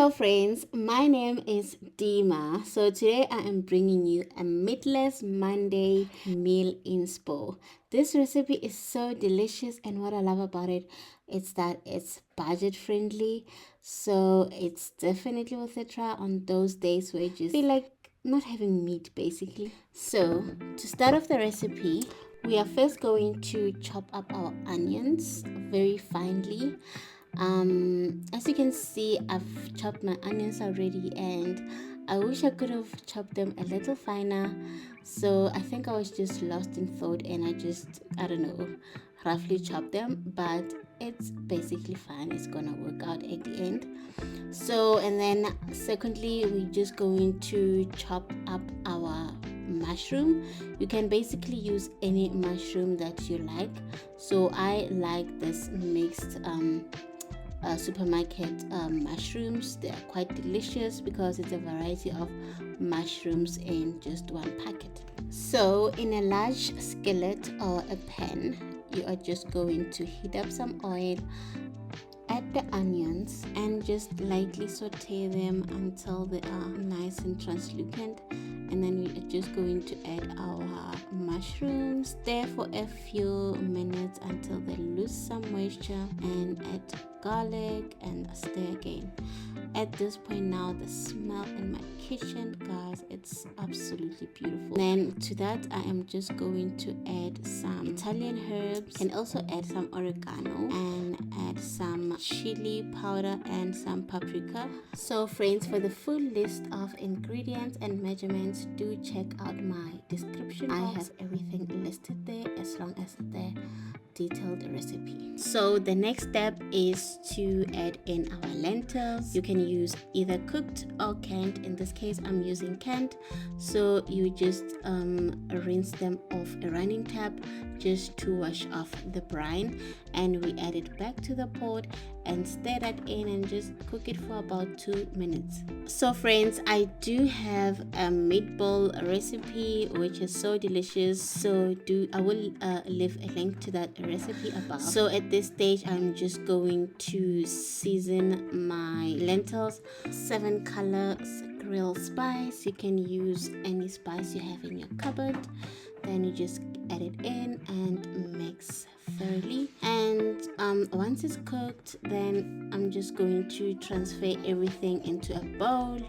Hello friends, my name is Dima. So today I am bringing you a meatless Monday meal inspo. This recipe is so delicious, and what I love about it is that it's budget friendly. So it's definitely worth a try on those days where you just feel like not having meat basically. So to start off the recipe, we are first going to chop up our onions very finely. As you can see, I've chopped my onions already, and I wish I could have chopped them a little finer. So I think I was just lost in thought, and I don't know, roughly chopped them, but it's basically fine. It's gonna work out at the end. So, and then secondly, we're just going to chop up our mushroom. You can basically use any mushroom that you like. So I like this mixed supermarket mushrooms. They are quite delicious because it's a variety of mushrooms in just one packet. So in a large skillet or a pan, you are just going to heat up some oil, add the onions, and just lightly saute them until they are nice and translucent. And then we are just going to add our mushrooms there for a few minutes until they lose some moisture, and add garlic and stir again. At this point now, the smell in my kitchen, guys, it's absolutely beautiful. Then to that, I am just going to add some Italian herbs, and also add some oregano, and add some chili powder and some paprika. So friends, for the full list of ingredients and measurements, do check out my description box. I have everything listed there, as long as the detailed recipe. So the next step is to add in our lentils. You can use either cooked or canned. In this case, I'm using canned. So you just rinse them off a running tap just to wash off the brine, and we add it back to the pot and stir that in and just cook it for about 2 minutes. So friends, I do have a meatball recipe which is so delicious, so I will leave a link to that recipe above. So at this stage, I'm just going to season my lentils. 7 Colours Grill Spice. You can use any spice you have in your cupboard. Then you just add it in and mix thoroughly. And once it's cooked, then I'm just going to transfer everything into a bowl.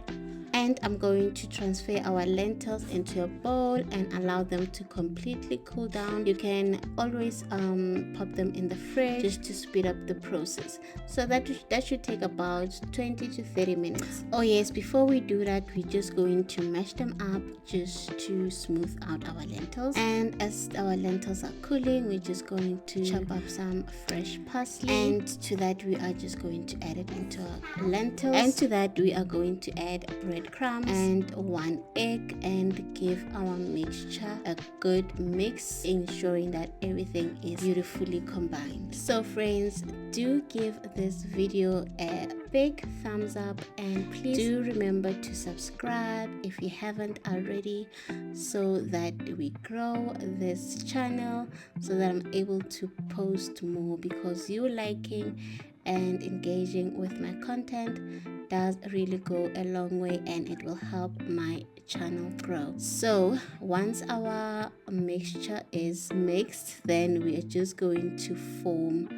And I'm going to transfer our lentils into a bowl and allow them to completely cool down. You can always pop them in the fridge just to speed up the process. So that should take about 20 to 30 minutes. Oh yes, before we do that, we're just going to mash them up just to smooth out our lentils. And as our lentils are cooling, we're just going to chop up some fresh parsley. And to that, we are just going to add it into our lentils. And to that, we are going to add breadcrumbs and 1 egg, and give our mixture a good mix, ensuring that everything is beautifully combined. So friends, do give this video a big thumbs up, and please do remember to subscribe if you haven't already, so that we grow this channel, so that I'm able to post more, because you liking and engaging with my content does really go a long way, and it will help my channel grow. So once our mixture is mixed, then we are just going to form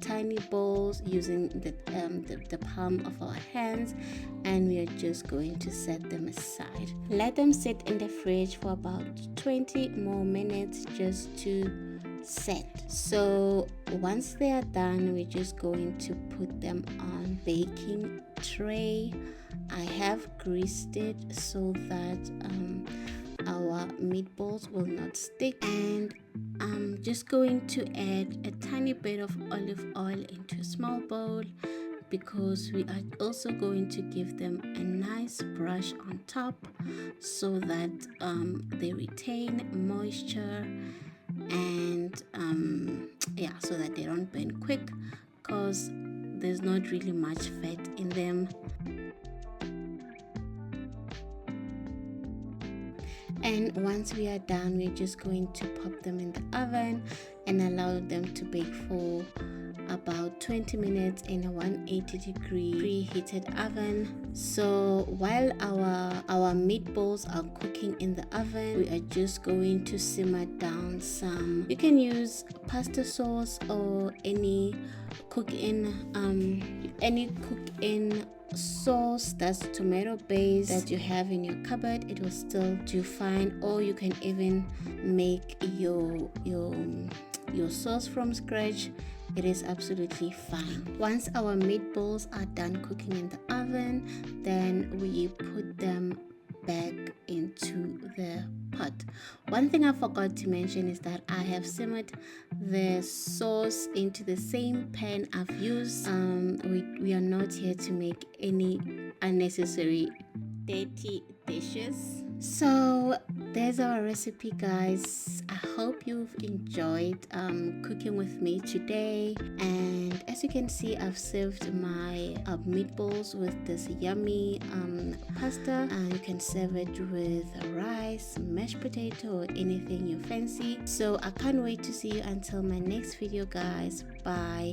tiny balls using the palm of our hands, and we are just going to set them aside. Let them sit in the fridge for about 20 more minutes just to set. So once they are done, we're just going to put them on baking tray. I have greased it so that our meatballs will not stick, and I'm just going to add a tiny bit of olive oil into a small bowl, because we are also going to give them a nice brush on top, so that they retain moisture, and yeah, so that they don't burn quick, because there's not really much fat in them. And once we are done, we're just going to pop them in the oven and allow them to bake for about 20 minutes in a 180-degree preheated oven. So while our meatballs are cooking in the oven, we are just going to simmer down some, you can use pasta sauce or any cook-in sauce that's tomato based that you have in your cupboard. It will still do fine, or you can even make your sauce from scratch. It is absolutely fine. Once our meatballs are done cooking in the oven, then we put them back into the pot. One thing I forgot to mention is that I have simmered the sauce into the same pan I've used. We are not here to make any unnecessary dirty dishes. So there's our recipe, guys. I hope you've enjoyed cooking with me today. And as you can see, I've served my meatballs with this yummy pasta, and you can serve it with rice, mashed potato, or anything you fancy. So I can't wait to see you until my next video, guys. Bye.